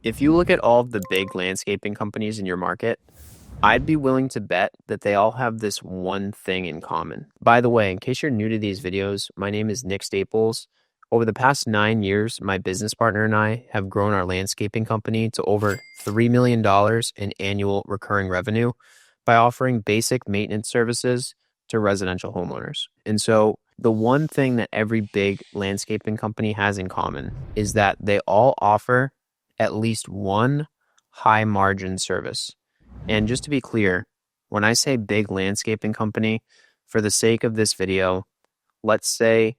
If you look at all of the big landscaping companies in your market, I'd be willing to bet that they all have this one thing in common. By the way, in case you're new to these videos, my name is Nick Staples. Over the past 9 years, my business partner and I have grown our landscaping company to over $3 million in annual recurring revenue by offering basic maintenance services to residential homeowners. And so the one thing that every big landscaping company has in common is that they all offer at least one high margin service. And just to be clear, when I say big landscaping company, for the sake of this video, let's say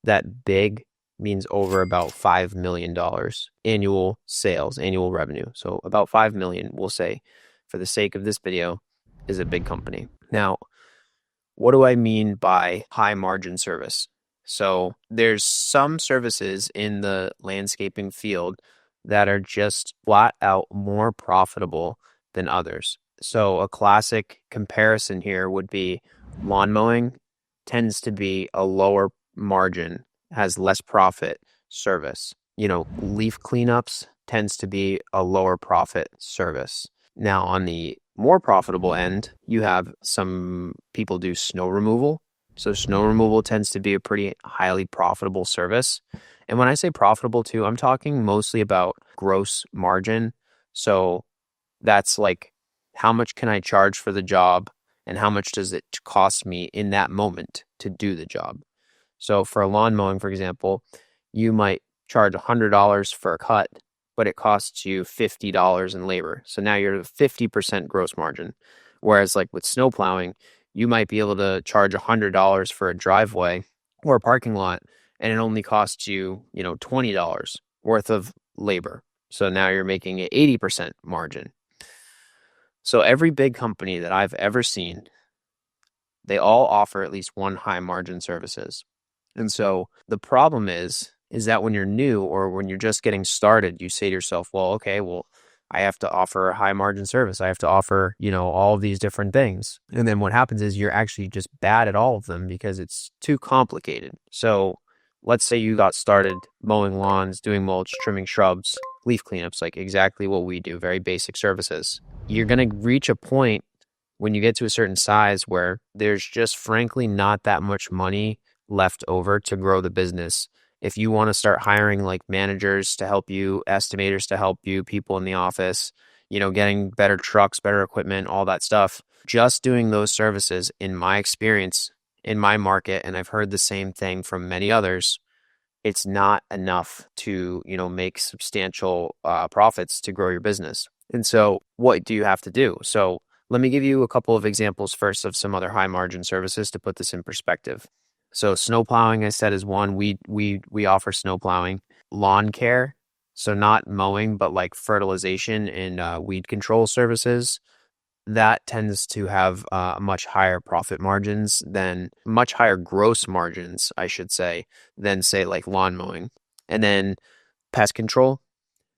that big means over about $5 million annual sales, annual revenue. So about 5 million, we'll say, for the sake of this video, is a big company. Now, what do I mean by high margin service? So there's some services in the landscaping field that are just flat out more profitable than others. So a classic comparison here would be lawn mowing tends to be a lower margin, has less profit service. Leaf cleanups tends to be a lower profit service. Now, on the more profitable end, you have some people do snow removal. So snow removal tends to be a pretty highly profitable service. And when I say profitable too, I'm talking mostly about gross margin. So that's like, how much can I charge for the job and how much does it cost me in that moment to do the job? So for lawn mowing, for example, you might charge $100 for a cut, but it costs you $50 in labor. So now you're at a 50% gross margin. Whereas like with snow plowing, you might be able to charge $100 for a driveway or a parking lot, and it only costs you, $20 worth of labor. So now you're making an 80% margin. So every big company that I've ever seen, they all offer at least one high margin services. And so the problem is that when you're new or when you're just getting started, you say to yourself, I have to offer a high margin service. I have to offer, all of these different things. And then what happens is you're actually just bad at all of them because it's too complicated. So let's say you got started mowing lawns, doing mulch, trimming shrubs, leaf cleanups, like exactly what we do, very basic services. You're going to reach a point when you get to a certain size where there's just frankly not that much money left over to grow the business. If you want to start hiring like managers to help you, estimators to help you, people in the office, getting better trucks, better equipment, all that stuff, just doing those services, in my experience, in my market, and I've heard the same thing from many others, it's not enough to, make substantial profits to grow your business. And so what do you have to do? So let me give you a couple of examples first of some other high margin services to put this in perspective. So snow plowing, I said, is one. We offer snow plowing. Lawn care, so not mowing, but like fertilization and weed control services. That tends to have much higher profit margins much higher gross margins, I should say, than say like lawn mowing. And then pest control.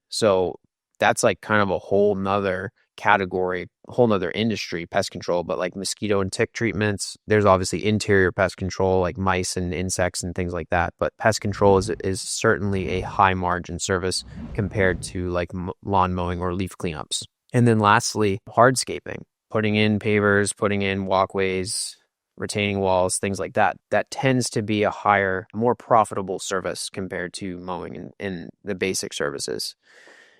So that's like kind of a whole nother category, a whole nother industry, pest control, but like mosquito and tick treatments. There's obviously interior pest control, like mice and insects and things like that. But pest control is certainly a high margin service compared to like lawn mowing or leaf cleanups. And then lastly, hardscaping, putting in pavers, putting in walkways, retaining walls, things like that. That tends to be a higher, more profitable service compared to mowing and the basic services.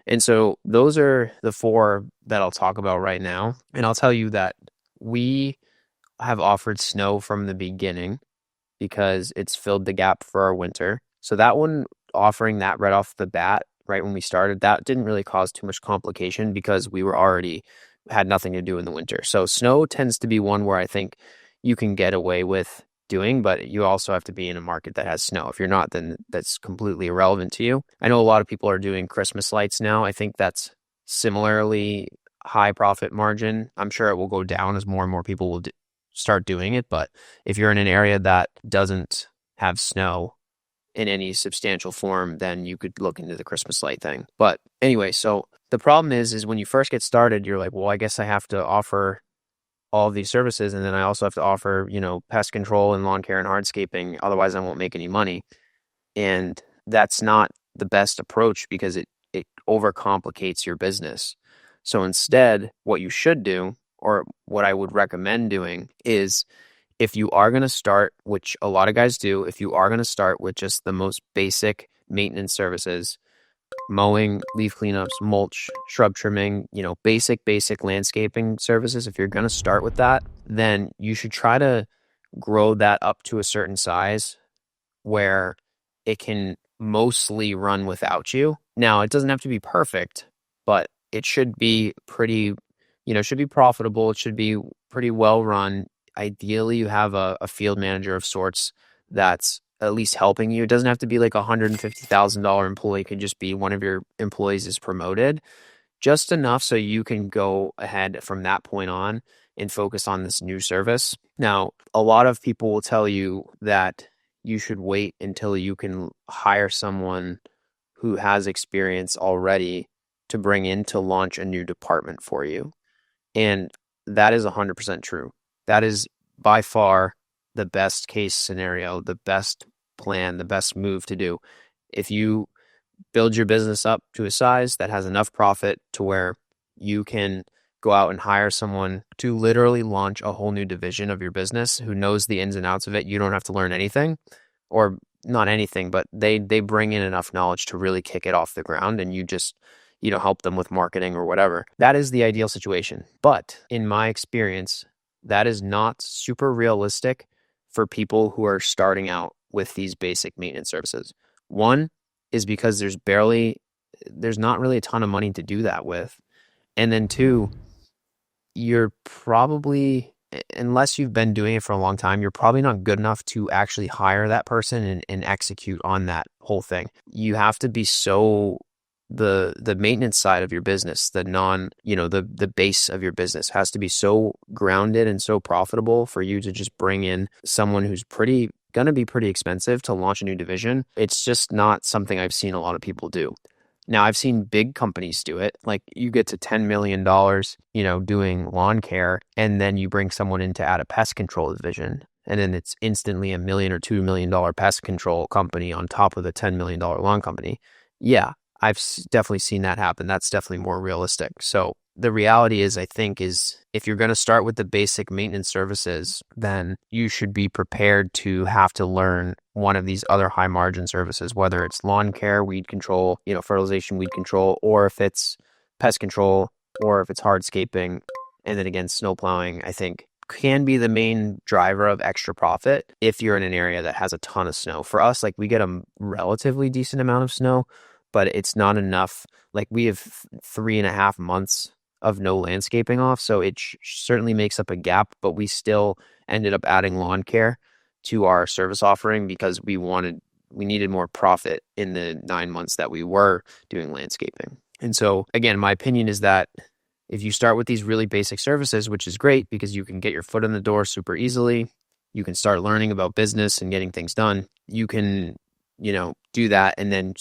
And so those are the four that I'll talk about right now. And I'll tell you that we have offered snow from the beginning because it's filled the gap for our winter. So that one, offering that right off the bat, right when we started, that didn't really cause too much complication because we were already had nothing to do in the winter. So snow tends to be one where I think you can get away with doing, but you also have to be in a market that has snow. If you're not, then that's completely irrelevant to you. I know a lot of people are doing Christmas lights now. I think that's similarly high profit margin. I'm sure it will go down as more and more people will start doing it. But if you're in an area that doesn't have snow in any substantial form, then you could look into the Christmas light thing. But anyway, so the problem is when you first get started, you're like, well, I guess I have to offer all of these services, and then I also have to offer, pest control and lawn care and hardscaping. Otherwise, I won't make any money. And that's not the best approach because it overcomplicates your business. So instead, what you should do, or what I would recommend doing, is if you are going to start, which a lot of guys do, if you are going to start with just the most basic maintenance services, mowing, leaf cleanups, mulch, shrub trimming, basic landscaping services, if you're going to start with that, then you should try to grow that up to a certain size where it can mostly run without you. Now, it doesn't have to be perfect, but it should be pretty, should be profitable. It should be pretty well run. Ideally, you have a field manager of sorts that's at least helping you. It doesn't have to be like a $150,000 employee. It could just be one of your employees is promoted, just enough so you can go ahead from that point on and focus on this new service. Now, a lot of people will tell you that you should wait until you can hire someone who has experience already to bring in to launch a new department for you. And that is 100% true. That is by far the best case scenario, the best plan, the best move to do. If you build your business up to a size that has enough profit to where you can go out and hire someone to literally launch a whole new division of your business who knows the ins and outs of it. You don't have to learn anything, or not anything, but they bring in enough knowledge to really kick it off the ground, and you just help them with marketing or whatever. That is the ideal situation. But in my experience, that is not super realistic for people who are starting out with these basic maintenance services. One is because there's not really a ton of money to do that with. And then two, you're probably, unless you've been doing it for a long time, you're probably not good enough to actually hire that person and execute on that whole thing. You have to be the maintenance side of your business, the base of your business has to be so grounded and so profitable for you to just bring in someone who's going to be pretty expensive to launch a new division. It's just not something I've seen a lot of people do. Now, I've seen big companies do it. Like, you get to $10 million, doing lawn care, and then you bring someone in to add a pest control division. And then it's instantly $1 million or $2 million pest control company on top of the $10 million lawn company. Yeah, I've definitely seen that happen. That's definitely more realistic. So the reality is, I think, is if you're going to start with the basic maintenance services, then you should be prepared to have to learn one of these other high margin services, whether it's lawn care, weed control, fertilization, weed control, or if it's pest control, or if it's hardscaping. And then again, snow plowing, I think, can be the main driver of extra profit if you're in an area that has a ton of snow. For us, like, we get a relatively decent amount of snow, but it's not enough. Like, we have 3.5 months of no landscaping off, so it certainly makes up a gap, but we still ended up adding lawn care to our service offering because we needed more profit in the 9 months that we were doing landscaping. And so, again, my opinion is that if you start with these really basic services, which is great because you can get your foot in the door super easily, you can start learning about business and getting things done, you can, do that and then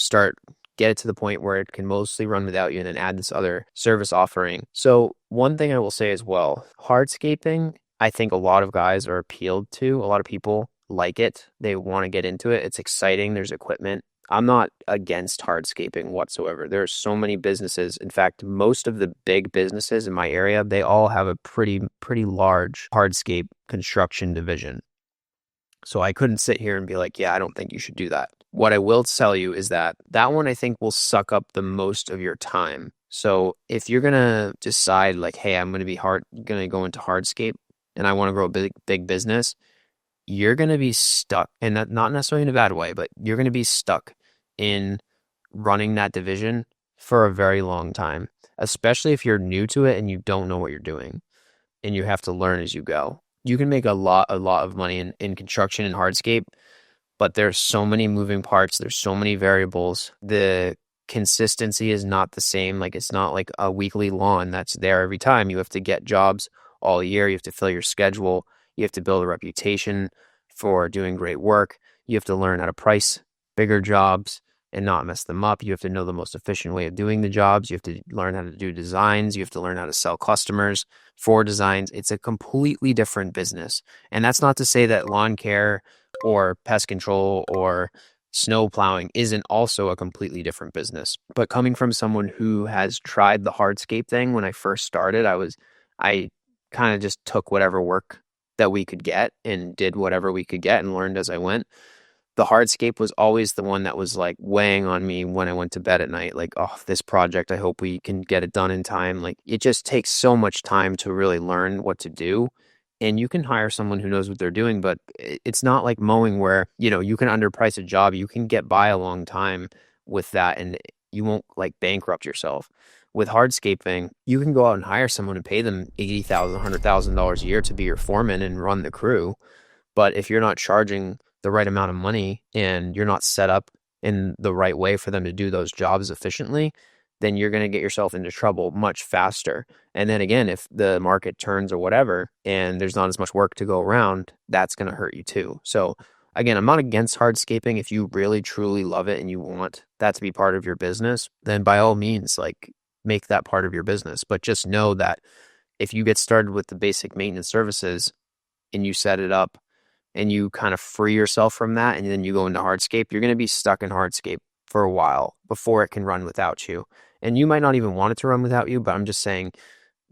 get it to the point where it can mostly run without you, and then add this other service offering. So one thing I will say as well, hardscaping, I think a lot of guys are appealed to. A lot of people like it. They want to get into it. It's exciting. There's equipment. I'm not against hardscaping whatsoever. There are so many businesses. In fact, most of the big businesses in my area, they all have a pretty large hardscape construction division. So I couldn't sit here and be like, yeah, I don't think you should do that. What I will tell you is that one, I think, will suck up the most of your time. So if you're going to decide like, hey, I'm going to go into hardscape and I want to grow a big business, you're going to be stuck, and not necessarily in a bad way, but you're going to be stuck in running that division for a very long time, especially if you're new to it and you don't know what you're doing and you have to learn as you go. You can make a lot of money in construction and hardscape, but there's so many moving parts. There's so many variables. The consistency is not the same. Like, it's not like a weekly lawn that's there every time. You have to get jobs all year. You have to fill your schedule. You have to build a reputation for doing great work. You have to learn how to price bigger jobs and not mess them up. You have to know the most efficient way of doing the jobs. You have to learn how to do designs. You have to learn how to sell customers for designs. It's a completely different business. And that's not to say that lawn care or pest control or snow plowing isn't also a completely different business. But coming from someone who has tried the hardscape thing when I first started, I kind of just took whatever work that we could get and did whatever we could get and learned as I went. The hardscape was always the one that was like weighing on me when I went to bed at night. Like, oh, this project, I hope we can get it done in time. Like, it just takes so much time to really learn what to do. And you can hire someone who knows what they're doing, but it's not like mowing where, you can underprice a job. You can get by a long time with that and you won't like bankrupt yourself. With hardscaping, you can go out and hire someone and pay them $80,000, $100,000 a year to be your foreman and run the crew. But if you're not charging the right amount of money and you're not set up in the right way for them to do those jobs efficiently, then you're going to get yourself into trouble much faster. And then again, if the market turns or whatever, and there's not as much work to go around, that's going to hurt you too. So again, I'm not against hardscaping. If you really truly love it and you want that to be part of your business, then by all means, like make that part of your business. But just know that if you get started with the basic maintenance services and you set it up and you kind of free yourself from that and then you go into hardscape, you're going to be stuck in hardscape for a while before it can run without you. And you might not even want it to run without you, but I'm just saying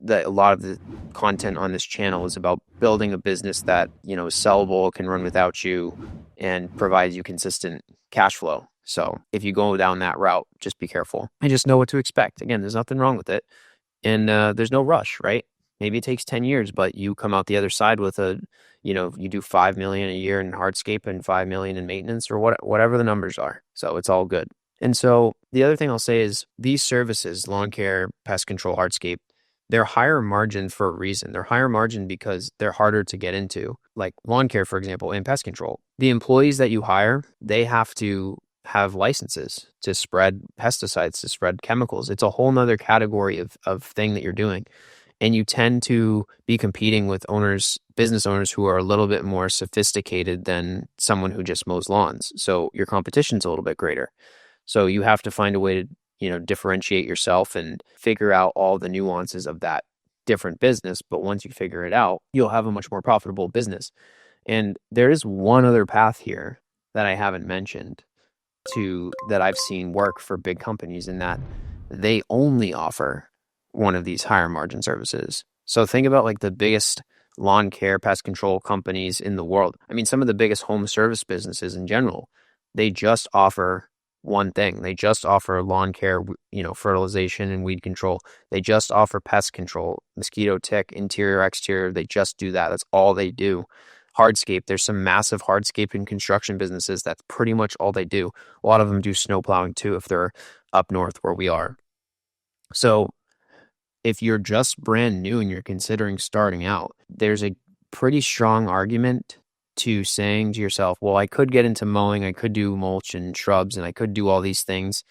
that a lot of the content on this channel is about building a business that, is sellable, can run without you, and provides you consistent cash flow. So if you go down that route, just be careful and just know what to expect. Again, there's nothing wrong with it. And there's no rush, right? Maybe it takes 10 years, but you come out the other side with you do 5 million a year in hardscape and 5 million in maintenance or whatever the numbers are. So it's all good. And so the other thing I'll say is these services, lawn care, pest control, hardscape, they're higher margin for a reason. They're higher margin because they're harder to get into. Like lawn care, for example, and pest control. The employees that you hire, they have to have licenses to spread pesticides, to spread chemicals. It's a whole nother category of thing that you're doing. And you tend to be competing with business owners who are a little bit more sophisticated than someone who just mows lawns. So your competition's a little bit greater. So you have to find a way to, differentiate yourself and figure out all the nuances of that different business. But once you figure it out, you'll have a much more profitable business. And there is one other path here that I haven't mentioned that I've seen work for big companies in that they only offer one of these higher margin services. So think about like the biggest lawn care, pest control companies in the world. I mean, some of the biggest home service businesses in general, they just offer one thing. They just offer lawn care, fertilization and weed control. They just offer pest control, mosquito, tick, interior, exterior. They just do that. That's all they do. Hardscape, there's some massive hardscape and construction businesses. That's pretty much all they do. A lot of them do snow plowing too, if they're up north where we are. So if you're just brand new and you're considering starting out, there's a pretty strong argument to saying to yourself, well, I could get into mowing, I could do mulch and shrubs, and I could do all these things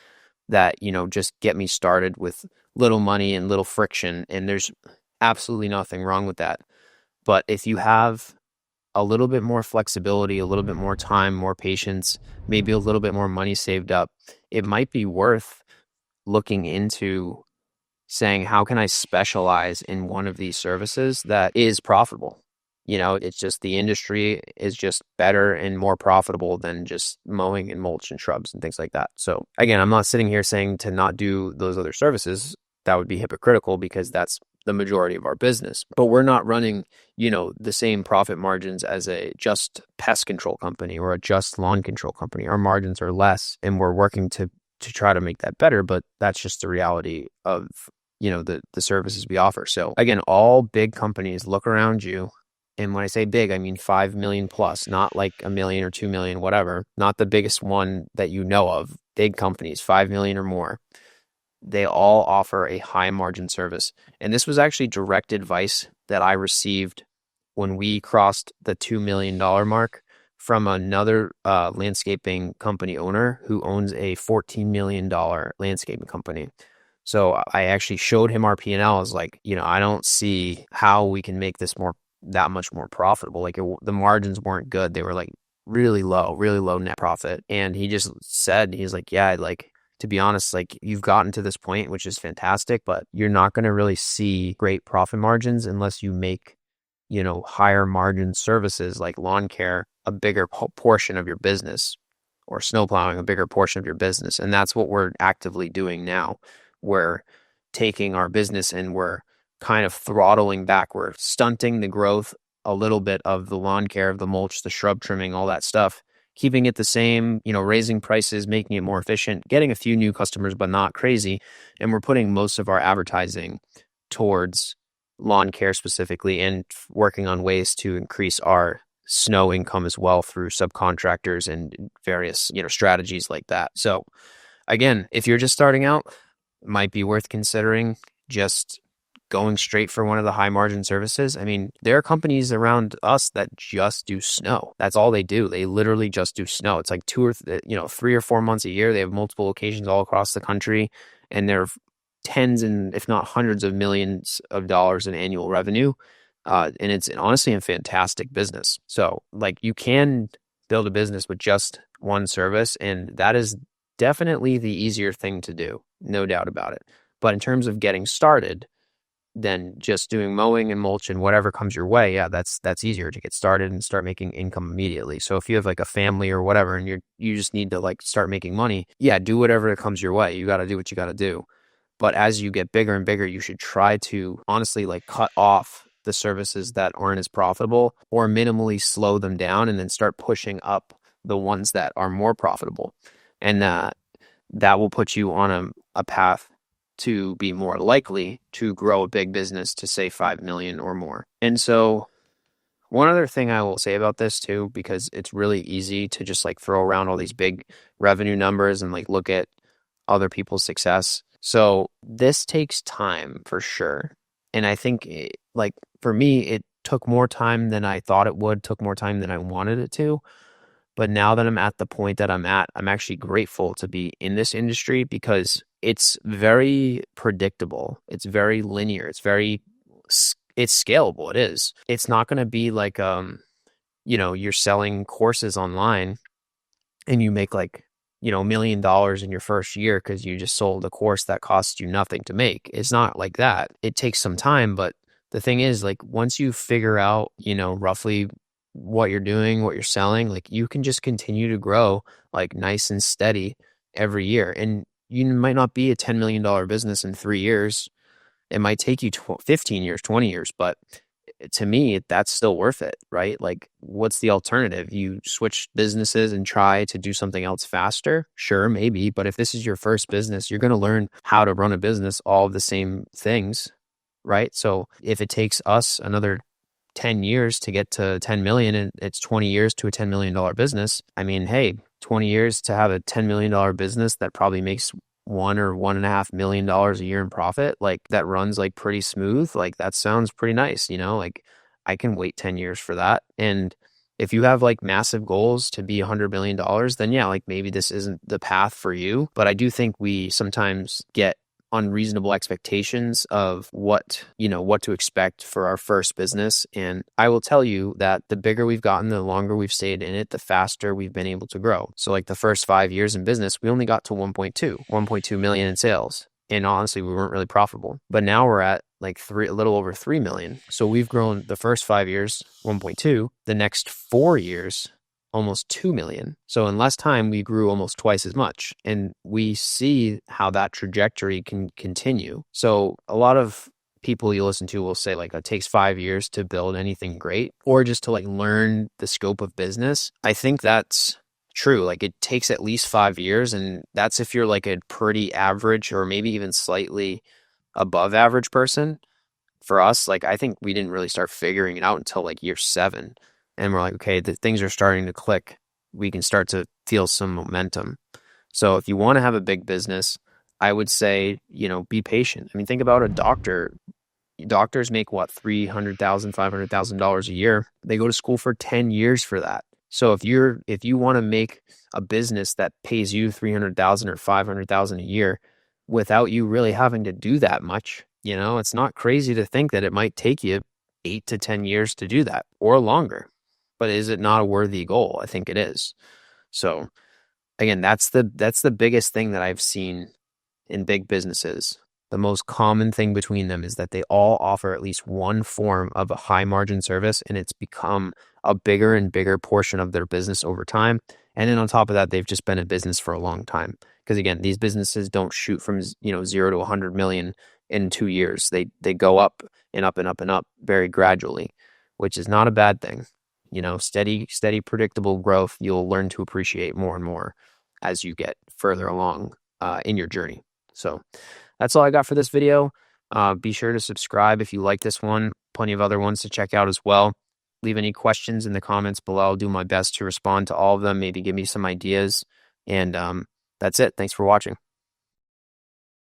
that, just get me started with little money and little friction. And there's absolutely nothing wrong with that. But if you have a little bit more flexibility, a little bit more time, more patience, maybe a little bit more money saved up, it might be worth looking into saying, how can I specialize in one of these services that is profitable? It's just the industry is just better and more profitable than just mowing and mulch and shrubs and things like that. So again, I'm not sitting here saying to not do those other services. That would be hypocritical because that's the majority of our business. But we're not running, the same profit margins as a just pest control company or a just lawn control company. Our margins are less and we're working to try to make that better, but that's just the reality of the services we offer. So again, all big companies look around you. And when I say big, I mean 5 million plus, not like a million or 2 million, whatever, not the biggest one that you know of. Big companies, 5 million or more. They all offer a high margin service. And this was actually direct advice that I received when we crossed the $2 million mark from another landscaping company owner who owns a $14 million landscaping company. So I actually showed him our P&L. I was like, I don't see how we can make this that much more profitable. Like the margins weren't good. They were like really low net profit. And he just said, he's like, yeah, like, to be honest, like you've gotten to this point, which is fantastic, but you're not going to really see great profit margins unless you make, higher margin services like lawn care a bigger portion of your business. or snow plowing a bigger portion of your business. And that's what we're actively doing now. We're taking our business and we're kind of throttling back. We're stunting the growth a little bit of the lawn care, of the mulch, the shrub trimming, all that stuff, keeping it the same, raising prices, making it more efficient, getting a few new customers, but not crazy. And we're putting most of our advertising towards lawn care specifically, and working on ways to increase our snow income as well through subcontractors and various, strategies like that. So again, if you're just starting out, it might be worth considering just going straight for one of the high margin services. I mean, there are companies around us that just do snow. That's all they do. They literally just do snow. It's like 3 or 4 months a year. They have multiple locations all across the country, and they're tens and if not hundreds of millions of dollars in annual revenue. And it's honestly a fantastic business. So like, you can build a business with just one service, and that is definitely the easier thing to do. No doubt about it. But in terms of getting started, then just doing mowing and mulch and whatever comes your way, yeah, that's easier to get started and start making income immediately. So if you have like a family or whatever, and you just need to like start making money, yeah, do whatever comes your way. You got to do what you got to do. But as you get bigger and bigger, you should try to honestly like cut off the services that aren't as profitable, or minimally slow them down, and then start pushing up the ones that are more profitable. And that will put you on a path to be more likely to grow a big business to say 5 million or more. And so one other thing I will say about this too, because it's really easy to just like throw around all these big revenue numbers and like look at other people's success. So this takes time for sure. And I think like for me, it took more time than I thought it would, took more time than I wanted it to. But now that I'm at the point that I'm at, I'm actually grateful to be in this industry, because it's very predictable. It's very linear. It's scalable. It is. It's not going to be like, you're selling courses online and you make like, $1 million in your first year because you just sold a course that costs you nothing to make. It's not like that. It takes some time, but the thing is, like, once you figure out, roughly what you're doing, what you're selling, like, you can just continue to grow like nice and steady every year. And you might not be a $10 million business in 3 years. It might take you 15 years, 20 years, but to me, that's still worth it, right? Like, what's the alternative? You switch businesses and try to do something else faster? Sure, maybe. But if this is your first business, you're going to learn how to run a business, all of the same things, right? So if it takes us another 10 years to get to 10 million, and it's 20 years to a $10 million business, I mean, hey, 20 years to have a $10 million business that probably makes $1 or $1.5 million a year in profit, like, that runs like pretty smooth, like, that sounds pretty nice, like, I can wait 10 years for that. And if you have like massive goals to be $100 million, then yeah, like, maybe this isn't the path for you. But I do think we sometimes get unreasonable expectations of what to expect for our first business. And I will tell you that the bigger we've gotten, the longer we've stayed in it, the faster we've been able to grow. So like the first 5 years in business, we only got to 1.2 million in sales. And honestly, we weren't really profitable. But now we're at like a little over 3 million. So we've grown the first 5 years, 1.2, the next 4 years, almost 2 million. So in less time, we grew almost twice as much. And we see how that trajectory can continue. So a lot of people you listen to will say like it takes 5 years to build anything great, or just to like learn the scope of business. I think that's true. Like, it takes at least 5 years. And that's if you're like a pretty average or maybe even slightly above average person. For us, like, I think we didn't really start figuring it out until like year 7. And we're like, okay, the things are starting to click. We can start to feel some momentum. So if you want to have a big business, I would say, be patient. I mean, think about a doctor. Doctors make what, $300,000, $500,000 a year. They go to school for 10 years for that. So if you want to make a business that pays you $300,000 or $500,000 a year without you really having to do that much, it's not crazy to think that it might take you 8 to 10 years to do that, or longer. But is it not a worthy goal? I think it is. So again, that's the biggest thing that I've seen in big businesses. The most common thing between them is that they all offer at least one form of a high margin service, and it's become a bigger and bigger portion of their business over time. And then on top of that, they've just been in business for a long time. Because again, these businesses don't shoot from 0 to 100 million in 2 years. They go up and up and up and up very gradually, which is not a bad thing. Steady, predictable growth, you'll learn to appreciate more and more as you get further along in your journey. So that's all I got for this video. Be sure to subscribe if you like this one. Plenty of other ones to check out as well. Leave any questions in the comments below. I'll do my best to respond to all of them, maybe give me some ideas. And that's it. Thanks for watching.